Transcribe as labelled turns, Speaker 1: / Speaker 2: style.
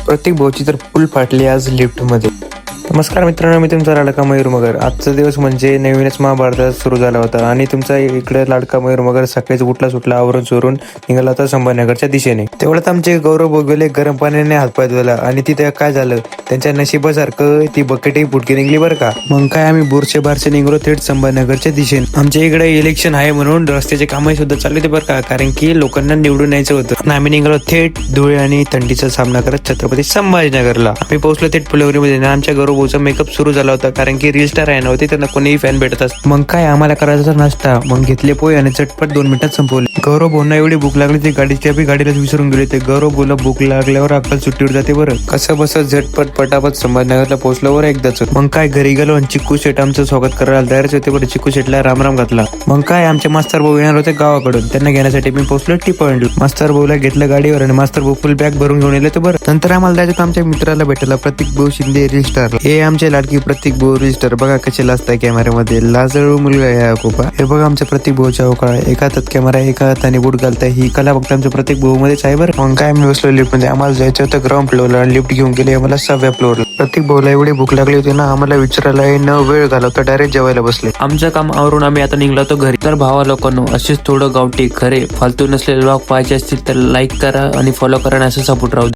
Speaker 1: प्रत्येक भाऊची तर फुल फाटली आज लिफ्ट मध्ये. नमस्कार मित्रांनो, मी तुमचा लाडका मयूर मगर. आजचा दिवस म्हणजे नवीनच महाभारतात सुरू झाला होता आणि तुमचा इकडे लाडका मयूर मगर सकाळीच उठला सुटला आवरून चोरून निघाला होता संभाजीनगरच्या दिशेने. तेवढ्यात आमचे गौरव बोगले गरम पाण्याने हातपाय धुतला आणि तिथे काय झालं, त्यांच्या नशिबासारखं ती बकेटही फुटकी निघली बरं का. मग काय आम्ही बोरचे बारचे निघलो थेट संभाजीनगरच्या दिशेने. आमच्या इकडे इलेक्शन आहे म्हणून रस्त्याचे कामही सुद्धा चालू होते बरं का, कारण की लोकांना निवडून यायचं होतं. आणि आम्ही निघालो थेट धुळे आणि थंडीचा सामना करत छत्रपती संभाजीनगरला. आम्ही पोहोचलो थेट फुलवरीमध्ये. आमच्या गौरवचा मेकअप सुरू झाला होता, कारण की रील स्टार आहे नव्हते, त्यांना कोणीही फॅन भेटत असत. मग काय आम्हाला करायचा नाश्ता, मग घेतले पोहे आणि चटपट 2 मिनिटात संपवले. गौरव भाऊंना एवढी भूक लागली ते गाडीच्या बी गाडीलाच विसरून गेले. ते गौरव भाऊला भूक लागल्यावर अक्कल सुट्टीवर जाते बरं. कसं बस झटपट पटापट संभाजीनगरला पोहोचल्यावर एकदाच. मग काय घरी गेलो आणि चिक्कू शेट आमचं स्वागत करायला तयारच होते बरं. चिक्कू शेटला रामराम घातला. मग काय आमचे मास्तर भाऊ येणार होते गावाकडून, त्यांना घेण्यासाठी मी पोहोचलो टी पॉइंटला. मास्तर भाऊला घेतलं गाडीवर आणि मास्तर भाऊ फुल बॅग भरून घेऊन येले बरं. नंतर आम्हाला जायचं आमच्या मित्राला भेटायला, प्रतीक भाऊ शिंदे रील स्टार. हे आमचे लाडकी प्रतीक भाऊ रील स्टार. बघा कसे लाजताय कॅमेऱ्यामध्ये, लाजळू मुलगा आहे खूप. हे बघा आमच्या प्रतीक भाऊच्या अवकाळ, एका हातात कॅमेरा एका हाताने बूट घालताय. ही कला फक्त आमच्या प्रतीक भाऊ मध्येच आहे बरं. मग काय आम्ही बसलो लिफ्ट मध्ये. आम्हाला जायचं होतं ग्राउंड फ्लोअरला आणि लिफ्ट घेऊन गेले आम्हाला 6व्या फ्लोअरला. प्रतीक भाऊला एवढी भूक लागली होती ना, आम्हाला विचारायला न वेळ घालवता डायरेक्ट जेवायला बसले.
Speaker 2: आमचं काम आवरून आम्ही आता निघलो होतो घरी. तर भावा लोकांनो, असेच थोडं गावठी खरे फालतू नसलेले ब्लॉग पाहायचे असतील तर लाईक करा आणि फॉलो करा आणि असं सपोर्ट राहू द्या.